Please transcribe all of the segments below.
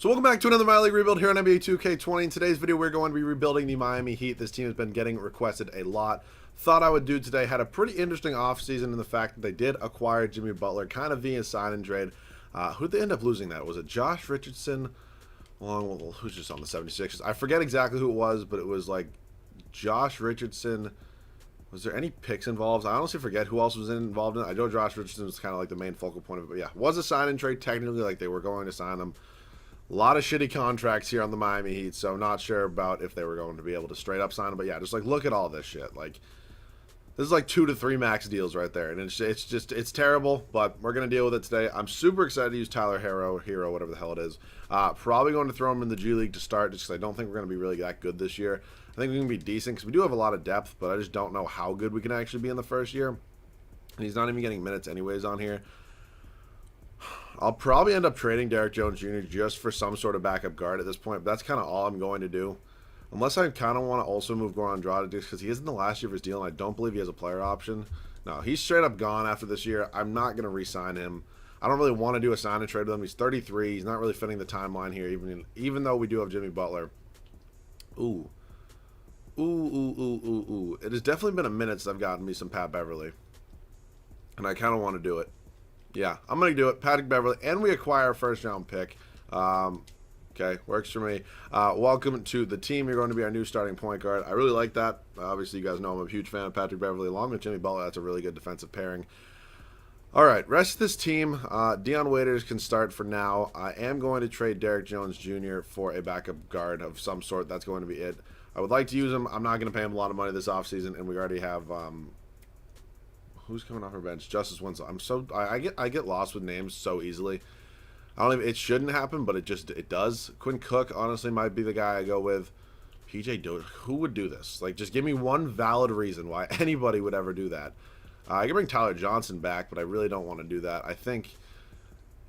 So welcome back to another minor league rebuild here on NBA 2K20. In today's video, we're going to be rebuilding the Miami Heat. This team has been getting requested a lot. Thought I would do today. Had a pretty interesting offseason in the fact that they did acquire Jimmy Butler, kind of via sign and trade. Who did they end up losing that? Was it Josh Richardson? Well, who's just on the 76ers? I forget exactly who it was, but it was like Josh Richardson. Was there any picks involved? I honestly forget who else was involved in it. I know Josh Richardson was kind of like the main focal point of it, but yeah, was a sign and trade technically, like they were going to sign him. A lot of shitty contracts here on the Miami Heat, so not sure about if they were going to be able to straight up sign him. But yeah, just like look at all this shit. Like this is like 2 to 3 max deals right there, and it's terrible. But we're gonna deal with it today. I'm super excited to use Tyler Hero, whatever the hell it is. Probably going to throw him in the G League to start, just because I don't think we're gonna be really that good this year. I think we're gonna be decent because we do have a lot of depth, but I just don't know how good we can actually be in the first year. And he's not even getting minutes anyways on here. I'll probably end up trading Derek Jones Jr. just for some sort of backup guard at this point, but that's kind of all I'm going to do. Unless I kind of want to also move Goran Dragic because he is in the last year of his deal, and I don't believe he has a player option. No, he's straight up gone after this year. I'm not going to re-sign him. I don't really want to do a sign and trade with him. He's 33. He's not really fitting the timeline here, even though we do have Jimmy Butler. Ooh. Ooh. It has definitely been a minute since I've gotten me some Pat Beverly, and I kind of want to do it. Yeah, I'm going to do it. Patrick Beverly, and we acquire a first-round pick. Okay, works for me. Welcome to the team. You're going to be our new starting point guard. I really like that. Obviously, you guys know I'm a huge fan of Patrick Beverly. Along with Jimmy Butler, that's a really good defensive pairing. All right, rest of this team, Dion Waiters can start for now. I am going to trade Derek Jones Jr. for a backup guard of some sort. That's going to be it. I would like to use him. I'm not going to pay him a lot of money this offseason, and we already have... who's coming off our bench? Justice Winslow. I get lost with names so easily. I don't even, it shouldn't happen, but it does. Quinn Cook honestly might be the guy I go with. PJ who would do this? Like, just give me one valid reason why anybody would ever do that. I can bring Tyler Johnson back, but I really don't want to do that. I think,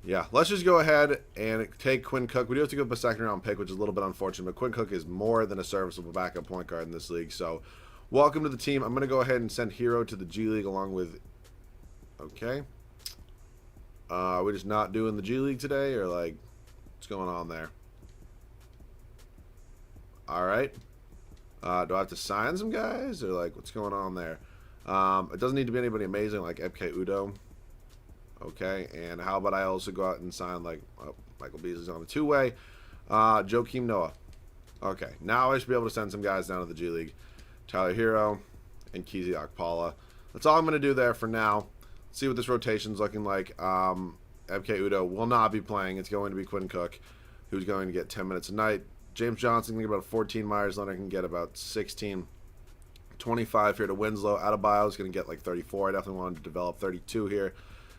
yeah, let's just go ahead and take Quinn Cook. We do have to give up a second round pick, which is a little bit unfortunate, but Quinn Cook is more than a serviceable backup point guard in this league, so welcome to the team. I'm going to go ahead and send Hero to the G League along with... Okay. We're just not doing the G League today, or like, what's going on there? Alright. Do I have to sign some guys, or like, what's going on there? It doesn't need to be anybody amazing like Ebke Udoh. Okay, and how about I also go out and sign like, Michael Beasley's on the two-way. Joakim Noah. Okay, now I should be able to send some guys down to the G League. Tyler Hero and Kizzy Akpala. That's all I'm going to do there for now. Let's see what this rotation's looking like. Ebke Udoh will not be playing. It's going to be Quinn Cook, who's going to get 10 minutes a night. James Johnson can get about 14. Myers Leonard can get about 16. 25 here to Winslow. Adebayo is going to get like 34. I definitely wanted to develop 32 here.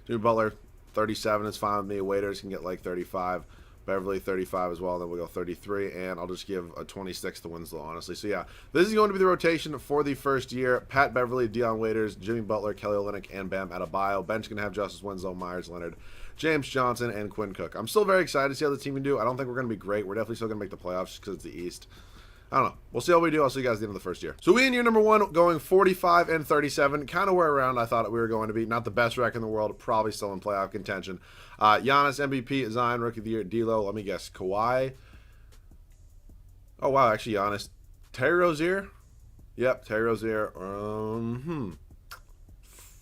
Jimmy Butler, 37 is fine with me. Waiters can get like 35. Beverly 35 as well, then we'll go 33, and I'll just give a 26 to Winslow, honestly. So yeah, this is going to be the rotation for the first year. Pat Beverly, Dion Waiters, Jimmy Butler, Kelly Olynyk, and Bam Adebayo. Bench going to have Justice Winslow, Myers Leonard, James Johnson, and Quinn Cook. I'm still very excited to see how the team can do. I don't think we're going to be great. We're definitely still going to make the playoffs just because it's the East. I don't know. We'll see how we do. I'll see you guys at the end of the first year. So we in year number 1 going 45 and 37. Kind of where around I thought we were going to be. Not the best record in the world. Probably still in playoff contention. Giannis, MVP, Zion, Rookie of the Year, D'Lo. Let me guess. Kawhi. Oh, wow. Actually, Giannis. Terry Rozier. Yep, Terry Rozier.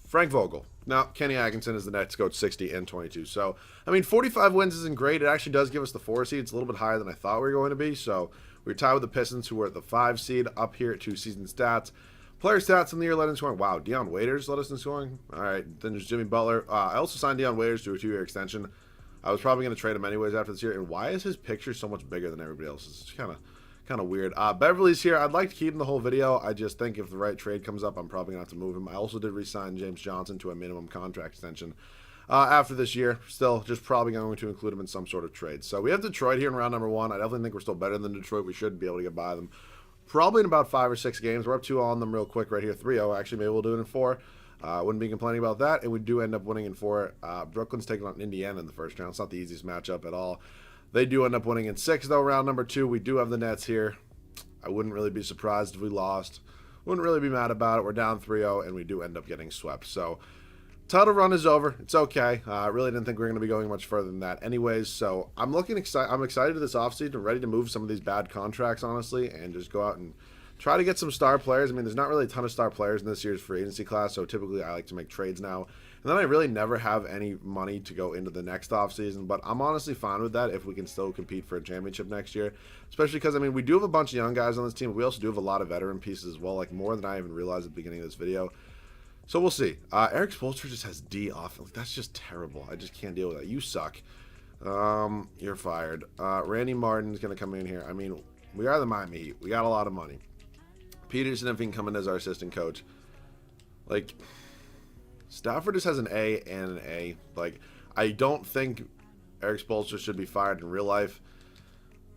Frank Vogel. Now, Kenny Atkinson is the next coach, 60 and 22. So, I mean, 45 wins isn't great. It actually does give us the 4 seed. It's a little bit higher than I thought we were going to be. So, we're tied with the Pistons, who were at the 5 seed, up here at 2 season stats. Player stats in the year led in scoring. Wow, Dion Waiters led us in scoring. All right, then there's Jimmy Butler. I also signed Dion Waiters to a 2-year extension. I was probably going to trade him anyways after this year. And why is his picture so much bigger than everybody else's? It's kind of weird. Beverly's here. I'd like to keep him the whole video. I just think if the right trade comes up, I'm probably going to have to move him. I also did re-sign James Johnson to a minimum contract extension after this year. Still, just probably going to include him in some sort of trade. So we have Detroit here in round number 1. I definitely think we're still better than Detroit. We should be able to get by them. Probably in about 5 or 6 games. We're up 2 on them real quick right here. 3-0. Actually, maybe we'll do it in 4. Wouldn't be complaining about that. And we do end up winning in 4. Brooklyn's taking on Indiana in the first round. It's not the easiest matchup at all. They do end up winning in 6, though, round number 2. We do have the Nets here. I wouldn't really be surprised if we lost. Wouldn't really be mad about it. We're down 3-0, and we do end up getting swept. So Title run is over. It's okay. I really didn't think we were going to be going much further than that anyways. So I'm excited this offseason, ready to move some of these bad contracts, honestly, and just go out and try to get some star players. I mean, there's not really a ton of star players in this year's free agency class, so typically I like to make trades now. And then I really never have any money to go into the next offseason, but I'm honestly fine with that if we can still compete for a championship next year. Especially because, I mean, we do have a bunch of young guys on this team, but we also do have a lot of veteran pieces as well, like more than I even realized at the beginning of this video. So we'll see. Eric Spoelstra just has D off. Like, that's just terrible. I just can't deal with that. You suck. You're fired. Randy Martin's going to come in here. I mean, we are the Miami Heat. We got a lot of money. Peterson, if he can come in as our assistant coach. Like, Stafford just has an A and an A. Like, I don't think Eric Spoelstra should be fired in real life.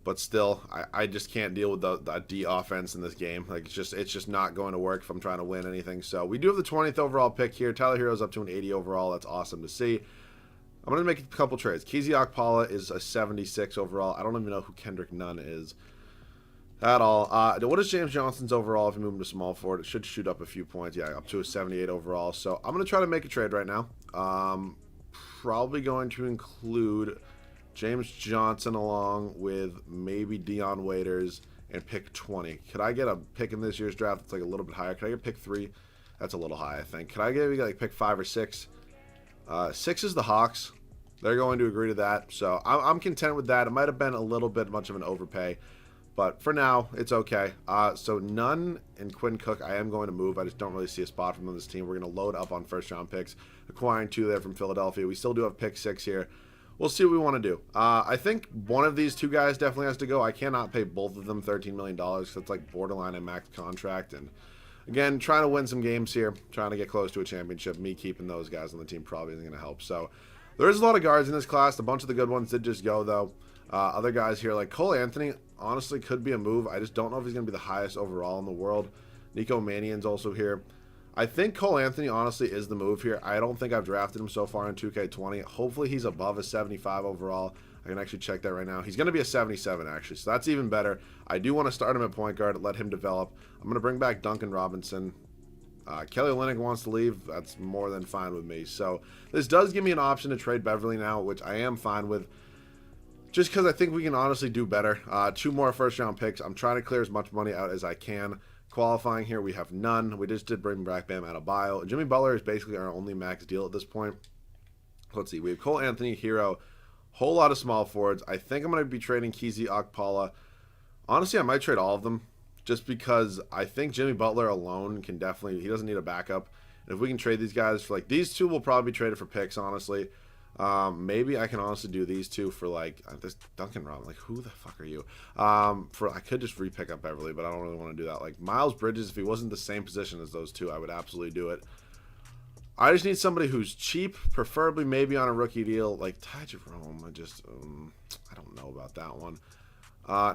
But still, I just can't deal with the D offense in this game. Like, it's just not going to work if I'm trying to win anything. So we do have the 20th overall pick here. Tyler Hero's up to an 80 overall. That's awesome to see. I'm going to make a couple trades. Kizzy Okpala is a 76 overall. I don't even know who Kendrick Nunn is at all. What is James Johnson's overall if you move him to small forward? It should shoot up a few points. Yeah, up to a 78 overall. So I'm going to try to make a trade right now. Probably going to include James Johnson along with maybe Dion Waiters and pick 20. Could I get a pick in this year's draft that's like a little bit higher? Could I get pick 3? That's a little high, I think. Could I get like pick 5 or 6? 6 is the Hawks. They're going to agree to that. So I'm content with that. It might have been a little bit much of an overpay. But for now, it's okay. So Nunn and Quinn Cook, I am going to move. I just don't really see a spot for them on this team. We're going to load up on first-round picks, acquiring 2 there from Philadelphia. We still do have pick 6 here. We'll see what we want to do. I think one of these 2 guys definitely has to go. I cannot pay both of them $13 million because it's like borderline a max contract. And again, trying to win some games here, trying to get close to a championship. Me keeping those guys on the team probably isn't going to help. So there is a lot of guards in this class. A bunch of the good ones did just go, though. Other guys here, like Cole Anthony, honestly could be a move. I just don't know if he's going to be the highest overall in the world. Nico Mannion's also here. I think Cole Anthony, honestly, is the move here. I don't think I've drafted him so far in 2K20. Hopefully, he's above a 75 overall. I can actually check that right now. He's going to be a 77, actually, so that's even better. I do want to start him at point guard, let him develop. I'm going to bring back Duncan Robinson. Kelly Olynyk wants to leave. That's more than fine with me. So this does give me an option to trade Beverly now, which I am fine with. Just because I think we can honestly do better. 2 more first-round picks. I'm trying to clear as much money out as I can. Qualifying here, we have none. We just did bring back Bam Adebayo. Jimmy Butler is basically our only max deal at this point. Let's see. We have Cole Anthony, Hero, whole lot of small forwards. I think I'm going to be trading Kizzy Okpala. Honestly, I might trade all of them just because I think Jimmy Butler alone can definitely, he doesn't need a backup. And if we can trade these guys for like, these 2 will probably be traded for picks, honestly. Maybe I can honestly do these 2 for like this Duncan Robinson. Like, who the fuck are you? I could just re-pick up Beverly, but I don't really want to do that. Like Miles Bridges, if he wasn't the same position as those 2, I would absolutely do it. I just need somebody who's cheap, preferably maybe on a rookie deal, like Ty Jerome. I don't know about that one.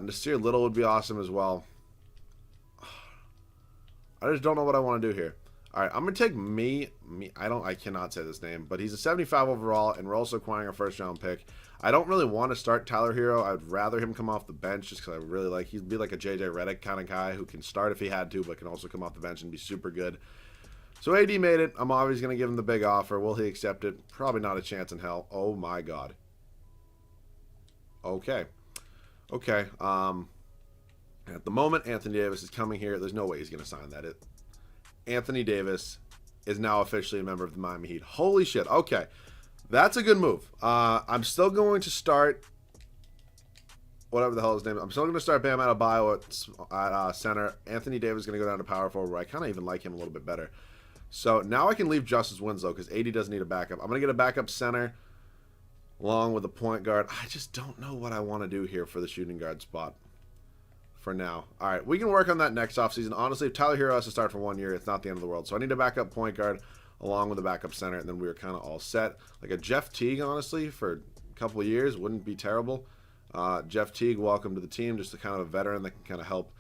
Nasir Little would be awesome as well. I just don't know what I want to do here. All right, I'm going to take I cannot say this name, but he's a 75 overall, and we're also acquiring a first-round pick. I don't really want to start Tyler Hero. I would rather him come off the bench just because I really like, he'd be like a JJ Redick kind of guy who can start if he had to, but can also come off the bench and be super good. So AD made it. I'm obviously going to give him the big offer. Will he accept it? Probably not a chance in hell. Oh, my God. Okay. At the moment, Anthony Davis is coming here. There's no way he's going to sign that. Anthony Davis is now officially a member of the Miami Heat. Holy shit. Okay. That's a good move. I'm still going to start whatever the hell his name is. I'm still going to start Bam Adebayo at center. Anthony Davis is going to go down to power forward, where I kind of even like him a little bit better. So now I can leave Justice Winslow because AD doesn't need a backup. I'm going to get a backup center along with a point guard. I just don't know what I want to do here for the shooting guard spot. For now. All right, we can work on that next offseason. Honestly, if Tyler Hero has to start for 1 year, it's not the end of the world. So I need a backup point guard along with a backup center, and then we were kind of all set. Like a Jeff Teague, honestly, for a couple of years wouldn't be terrible. Jeff Teague, welcome to the team. Just a kind of a veteran that can kind of help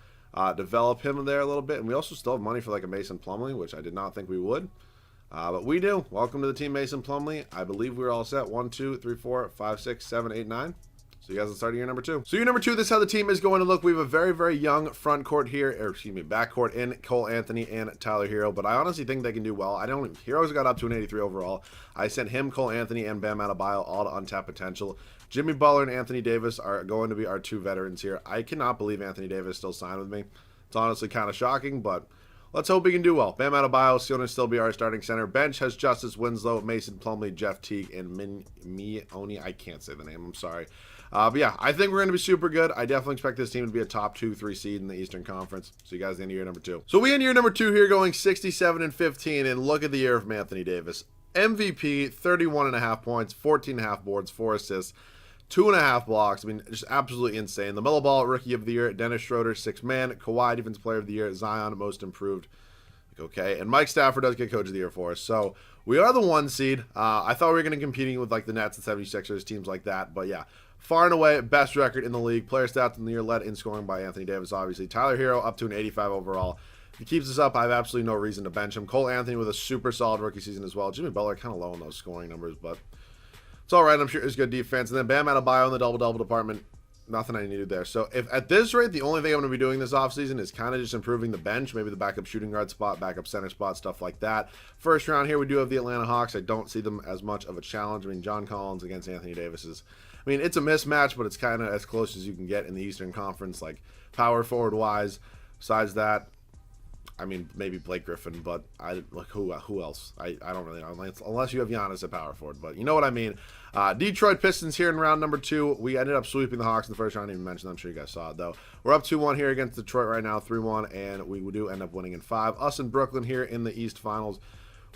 develop him there a little bit. And we also still have money for like a Mason Plumlee, which I did not think we would. But we do. Welcome to the team, Mason Plumlee. I believe we're all set. 1, 2, 3, 4, 5, 6, 7, 8, 9. So you guys will start year number 2. So year number 2, this is how the team is going to look. We have a very, very young front court here, or excuse me, back court in Cole Anthony and Tyler Hero. But I honestly think they can do well. Hero's got up to an 83 overall. I sent him, Cole Anthony, and Bam Adebayo all to untapped potential. Jimmy Butler and Anthony Davis are going to be our 2 veterans here. I cannot believe Anthony Davis still signed with me. It's honestly kind of shocking, but let's hope he can do well. Bam Adebayo is going to still be our starting center. Bench has Justice Winslow, Mason Plumlee, Jeff Teague, and Mioni. I can't say the name. I'm sorry. But yeah, I think we're going to be super good. I definitely expect this team to be a top 2-3 seed in the Eastern Conference. See you guys in year number 2. So we end year number 2 here going 67-15, and look at the year from Anthony Davis. MVP, 31.5 points, 14.5 boards, 4 assists, 2.5 blocks. I mean, just absolutely insane. The Melo Ball, Rookie of the Year. Dennis Schroeder, 6th man. Kawhi, Defensive Player of the Year. Zion, Most Improved. Okay, and Mike Stafford does get Coach of the Year for us. So we are the 1 seed. I thought we were going to be competing with like the Nets and 76ers, teams like that. But yeah, far and away, best record in the league. Player stats in the year led in scoring by Anthony Davis, obviously. Tyler Hero up to an 85 overall. If he keeps this up, I have absolutely no reason to bench him. Cole Anthony with a super solid rookie season as well. Jimmy Butler kind of low in those scoring numbers, but it's all right. I'm sure it's good defense. And then Bam Adebayo in the double-double department. Nothing I needed there. So if at this rate, the only thing I'm going to be doing this offseason is kind of just improving the bench, maybe the backup shooting guard spot, backup center spot, stuff like that. First round here, we do have the Atlanta Hawks. I don't see them as much of a challenge. I mean, John Collins against Anthony Davis is, I mean, it's a mismatch, but it's kind of as close as you can get in the Eastern Conference, like power forward wise. Besides that, I mean, maybe Blake Griffin, but who else? I don't really know, unless you have Giannis at power forward, but you know what I mean. Detroit Pistons here in round number 2. We ended up sweeping the Hawks in the first round. I didn't even mention that. I'm sure you guys saw it, though. We're up 2-1 here against Detroit right now, 3-1, and we do end up winning in 5. Us and Brooklyn here in the East Finals.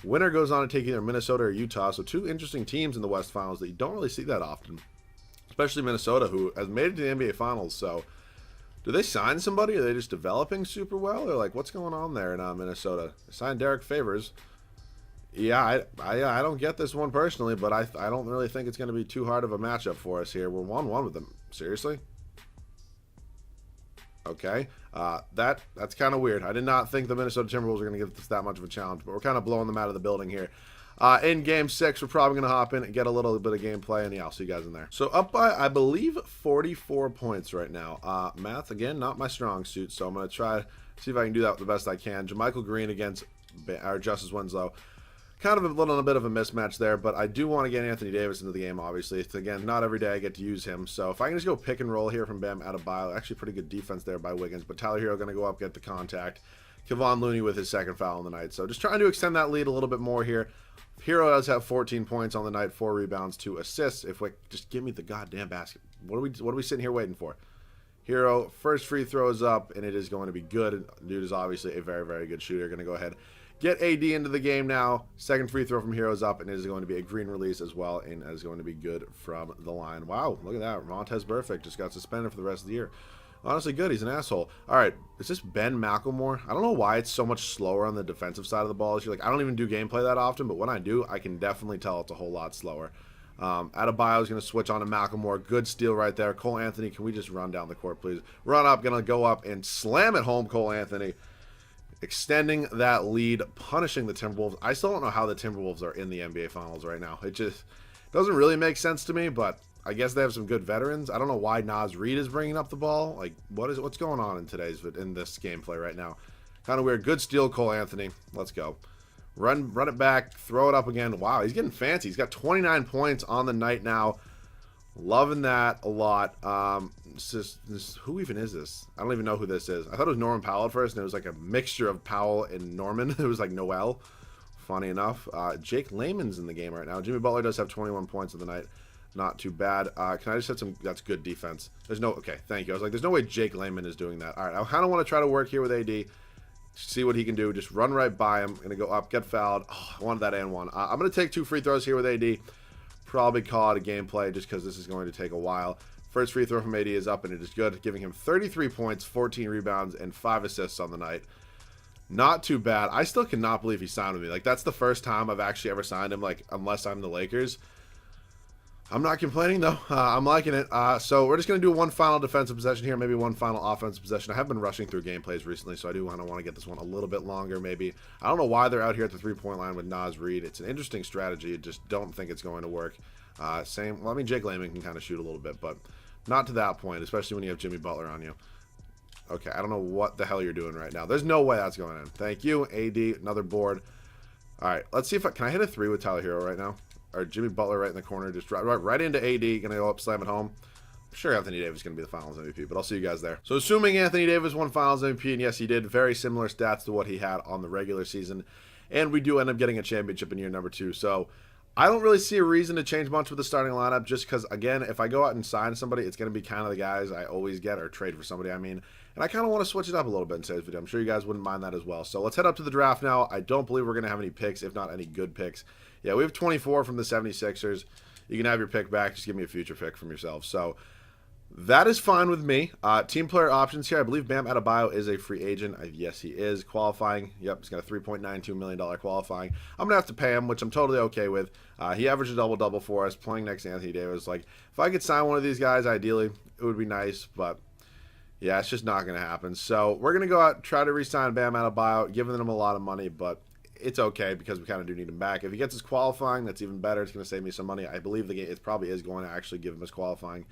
Winner goes on to take either Minnesota or Utah, so 2 interesting teams in the West Finals that you don't really see that often, especially Minnesota, who has made it to the NBA Finals, so do they sign somebody? Are they just developing super well? Or like, what's going on there in Minnesota? They signed Derek Favors. Yeah, I don't get this one personally, but I don't really think it's going to be too hard of a matchup for us here. We're 1-1 with them. Seriously? Okay. That's kind of weird. I did not think the Minnesota Timberwolves were going to give us that much of a challenge, but we're kind of blowing them out of the building here. In Game 6, we're probably going to hop in and get a little bit of gameplay, and yeah, I'll see you guys in there. So up by, I believe, 44 points right now. Math, again, not my strong suit, so I'm going to try see if I can do that the best I can. JaMychal Green against Justice Winslow. Kind of a little bit of a mismatch there, but I do want to get Anthony Davis into the game, obviously. It's, again, not every day I get to use him. So if I can just go pick and roll here from Bam Adebayo, actually pretty good defense there by Wiggins, but Tyler Hero going to go up, get the contact. Kevon Looney with his 2nd foul on the night. So just trying to extend that lead a little bit more here. Hero does have 14 points on the night, 4 rebounds, 2 assists. If we just give me the goddamn basket. What are we sitting here waiting for? Hero, first free throw is up, and it is going to be good. Dude is obviously a very, very good shooter. Going to go ahead, get AD into the game now. 2nd free throw from Hero is up, and it is going to be a green release as well, and it is going to be good from the line. Wow, look at that. Montez Perfect just got suspended for the rest of the year. Honestly, good. He's an asshole. All right, is this Ben McLemore? I don't know why it's so much slower on the defensive side of the ball. Like, I don't even do gameplay that often, but when I do, I can definitely tell it's a whole lot slower. Adebayo is going to switch on to McLemore. Good steal right there. Cole Anthony, can we just run down the court, please? Run up, going to go up and slam it home, Cole Anthony. Extending that lead, punishing the Timberwolves. I still don't know how the Timberwolves are in the NBA Finals right now. It just doesn't really make sense to me, but I guess they have some good veterans. I don't know why Naz Reid is bringing up the ball. Like, what's going on in this gameplay right now? Kind of weird. Good steal, Cole Anthony. Let's go. Run it back. Throw it up again. Wow, he's getting fancy. He's got 29 points on the night now. Loving that a lot. Who even is this? I don't even know who this is. I thought it was Norman Powell at first, and it was like a mixture of Powell and Norman. It was like Noel. Funny enough. Jake Layman's in the game right now. Jimmy Butler does have 21 points on the night. Not too bad. Can I just hit some? That's good defense. There's no. Okay, thank you. I was like, there's no way Jake Layman is doing that. All right, I kind of want to try to work here with AD. See what he can do. Just run right by him. Going to go up, get fouled. Oh, I wanted that and one. I'm going to take 2 free throws here with AD. Probably call it a gameplay just because this is going to take a while. First free throw from AD is up, and it is good, giving him 33 points, 14 rebounds, and 5 assists on the night. Not too bad. I still cannot believe he signed with me. Like, that's the first time I've actually ever signed him, like, unless I'm the Lakers. I'm not complaining, though. I'm liking it. So we're just going to do one final defensive possession here, maybe one final offensive possession. I have been rushing through gameplays recently, so I do want to get this one a little bit longer, maybe. I don't know why they're out here at the three-point line with Naz Reid. It's an interesting strategy. I just don't think it's going to work. Well, I mean, Jake Layman can kind of shoot a little bit, but Not to that point, especially when you have Jimmy Butler on you. Okay, I don't know what the hell you're doing right now. There's no way that's going in. Thank you, AD. Another board. All right, let's see if can I hit a 3 with Tyler Hero right now? Or Jimmy Butler right in the corner, just right into AD. Gonna go up, slam it home. I'm sure Anthony Davis is going to be the Finals MVP, but I'll see you guys there. So assuming Anthony Davis won Finals MVP, and yes, he did, very similar stats to what he had on the regular season, and we do end up getting a championship in year number 2. So I don't really see a reason to change much with the starting lineup, just because, again, if I go out and sign somebody, it's going to be kind of the guys I always get, or trade for somebody, I mean. And I kind of want to switch it up a little bit in today's video. I'm sure you guys wouldn't mind that as well. So let's head up to the draft now. I don't believe we're going to have any picks, if not any good picks. Yeah, we have 24 from the 76ers. You can have your pick back. Just give me a future pick from yourself. So that is fine with me. Team player options here. I believe Bam Adebayo is a free agent. Yes, he is. Qualifying. Yep, he's got a $3.92 million qualifying. I'm going to have to pay him, which I'm totally okay with. He averaged a double-double for us, playing next to Anthony Davis. Like, if I could sign one of these guys, ideally, it would be nice. But, yeah, it's just not going to happen. So we're going to go out, try to re-sign Bam Adebayo, giving him a lot of money. But it's okay because we kind of do need him back. If he gets his qualifying, that's even better. It's going to save me some money. I believe the game, it probably is going to actually give him his qualifying.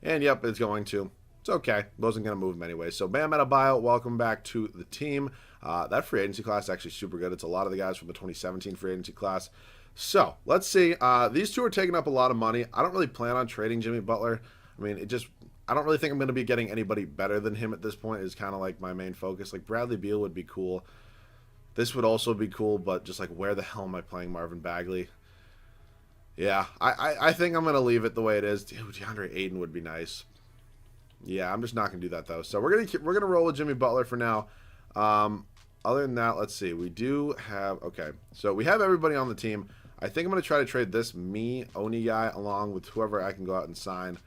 And, yep, it's going to. It's okay. Wasn't going to move him anyway. So, Bam Adebayo, welcome back to the team. That free agency class is actually super good. It's a lot of the guys from the 2017 free agency class. So, let's see. These two are taking up a lot of money. I don't really plan on trading Jimmy Butler. I mean, I don't really think I'm going to be getting anybody better than him at this point is kind of like my main focus. Like, Bradley Beal would be cool. This would also be cool, but just like, where the hell am I playing Marvin Bagley? Yeah, I think I'm going to leave it the way it is. Dude, DeAndre Ayton would be nice. Yeah, I'm just not going to do that, though. So we're gonna roll with Jimmy Butler for now. Other than that, let's see. We do have... Okay, so we have everybody on the team. I think I'm going to try to trade this Oni guy along with whoever I can go out and sign.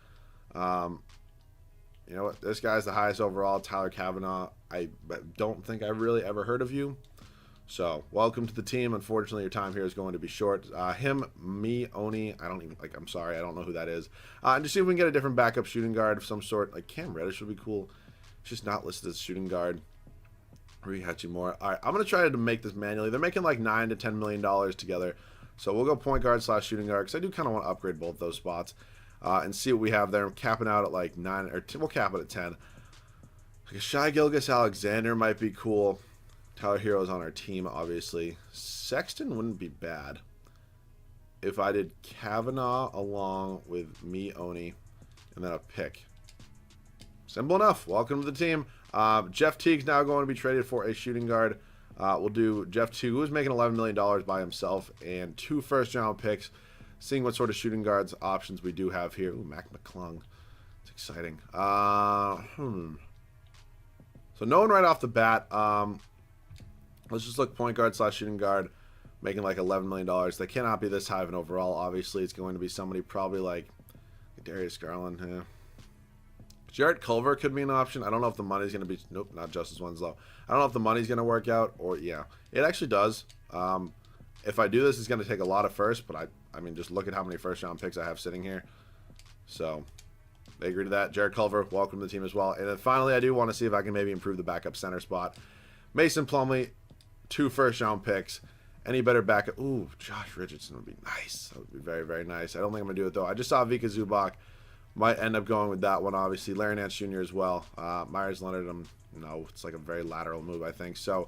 You know what? This guy's the highest overall, Tyler Kavanaugh. I don't think I really ever heard of you. So, welcome to the team. Unfortunately, your time here is going to be short. Oni, I'm sorry, I don't know who that is. And just see if we can get a different backup shooting guard of some sort. Like, Cam Reddish would be cool. It's just not listed as shooting guard. Rui Hachimura. All right, I'm going to try to make this manually. They're making like $9 to $10 million together. So, we'll go point guard / shooting guard, because I do kind of want to upgrade both those spots. And see what we have there. I'm capping out at like 9, or we'll cap it at 10. Like a Shai Gilgeous-Alexander might be cool. Tyler Hero's on our team, obviously. Sexton wouldn't be bad if I did Kavanaugh along with Oni and then a pick. Simple enough. Welcome to the team. Jeff Teague's now going to be traded for a shooting guard. We'll do Jeff Teague, who's making $11 million by himself, and 2 first-round picks. Seeing what sort of shooting guards options we do have here. Ooh, Mac McClung. It's exciting. So no one right off the bat. Let's just look point guard / shooting guard, making like $11 million. They cannot be this high of an overall. Obviously, it's going to be somebody probably like Darius Garland. Yeah. Jarrett Culver could be an option. I don't know if the money's going to be... Nope, not Justice Winslow. I don't know if the money's going to work out or... Yeah, it actually does. If I do this, it's going to take a lot of first, but I mean, just look at how many first-round picks I have sitting here. So, they agree to that. Jarrett Culver, welcome to the team as well. And then finally, I do want to see if I can maybe improve the backup center spot. Mason Plumlee, 2 first-round picks. Any better backup? Ooh, Josh Richardson would be nice. That would be very, very nice. I don't think I'm going to do it, though. I just saw Vika Zubac. Might end up going with that one, obviously. Larry Nance Jr. as well. Myers Leonard, no, it's like a very lateral move, I think. So,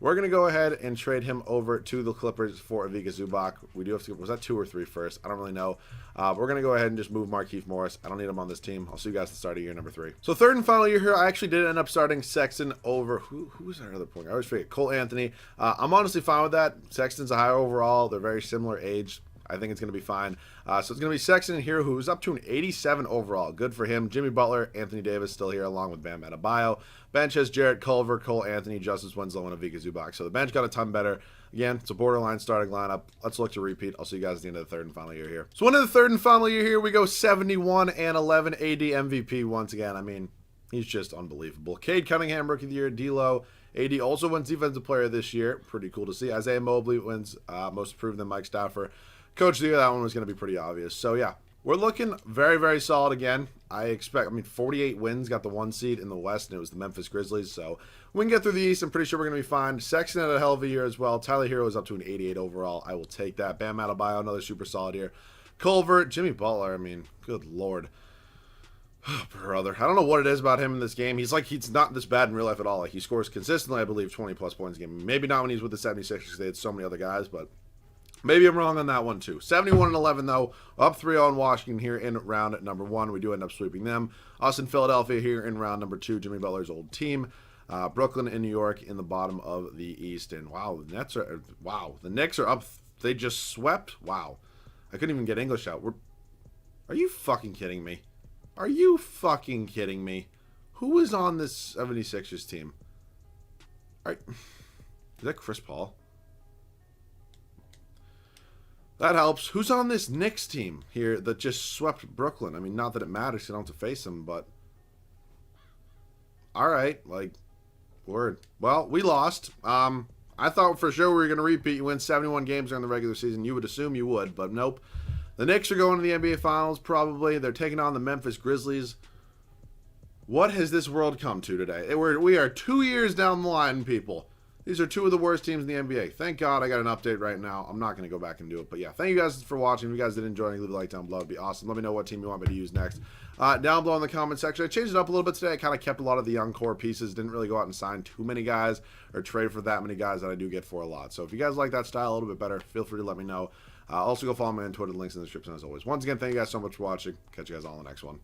we're going to go ahead and trade him over to the Clippers for Vika Zubac. We do have to... Was that 2 or 3 first? I don't really know. We're going to go ahead and just move Markieff Morris. I don't need him on this team. I'll see you guys at the start of year number 3. So, third and final year here, I actually did end up starting Sexton over... Who was our other point? I always forget. Cole Anthony. I'm honestly fine with that. Sexton's a high overall. They're very similar age. I think it's going to be fine. So it's going to be Sexton here, who's up to an 87 overall. Good for him. Jimmy Butler, Anthony Davis still here, along with Bam Adebayo. Bench has Jarrett Culver, Cole Anthony, Justice Winslow, and Vika Zubac. So the bench got a ton better. Again, it's a borderline starting lineup. Let's look to repeat. I'll see you guys at the end of the third and final year here. So into the third and final year here, we go 71 and 11 AD MVP once again. I mean, he's just unbelievable. Cade Cunningham, Rookie of the Year. D'Lo. AD also wins Defensive Player this year. Pretty cool to see. Isaiah Mobley wins Most Improved than Mike Stafford. Coach of the Year, that one was going to be pretty obvious. So, yeah, we're looking very, very solid again. I expect, 48 wins, got the 1 seed in the West, and it was the Memphis Grizzlies. So, we can get through the East. I'm pretty sure we're going to be fine. Sexton had a hell of a year as well. Tyler Hero is up to an 88 overall. I will take that. Bam Adebayo, another super solid year. Culver, Jimmy Butler, good Lord. Brother, I don't know what it is about him in this game. He's not this bad in real life at all. Like, he scores consistently, I believe, 20 plus points a game. Maybe not when he's with the 76ers because they had so many other guys, but maybe I'm wrong on that one too. 71-11 though, up 3-0 in Washington here in round number 1. We do end up sweeping them. Us in Philadelphia here in round number 2. Jimmy Butler's old team. Brooklyn and New York in the bottom of the East. And wow, the Knicks are up. They just swept. Wow, I couldn't even get English out. Are you fucking kidding me? Are you fucking kidding me? Who is on this 76ers team? Is that Chris Paul? That helps. Who's on this Knicks team here that just swept Brooklyn? I mean, not that it matters. You don't have to face them, but... Alright, like... Word. Well, we lost. I thought for sure we were going to repeat. You win 71 games during the regular season. You would assume you would, but nope. The Knicks are going to the NBA Finals, probably. They're taking on the Memphis Grizzlies. What has this world come to today? We are 2 years down the line, people. These are 2 of the worst teams in the NBA. Thank God I got an update right now. I'm not going to go back and do it. But yeah, thank you guys for watching. If you guys did enjoy, leave a like down below. It'd be awesome. Let me know what team you want me to use next. Down below in the comment section. I changed it up a little bit today. I kind of kept a lot of the young core pieces. Didn't really go out and sign too many guys or trade for that many guys that I do get for a lot. So if you guys like that style a little bit better, feel free to let me know. Also, go follow me on Twitter. Links in the description as always. Once again, thank you guys so much for watching. Catch you guys all in the next one.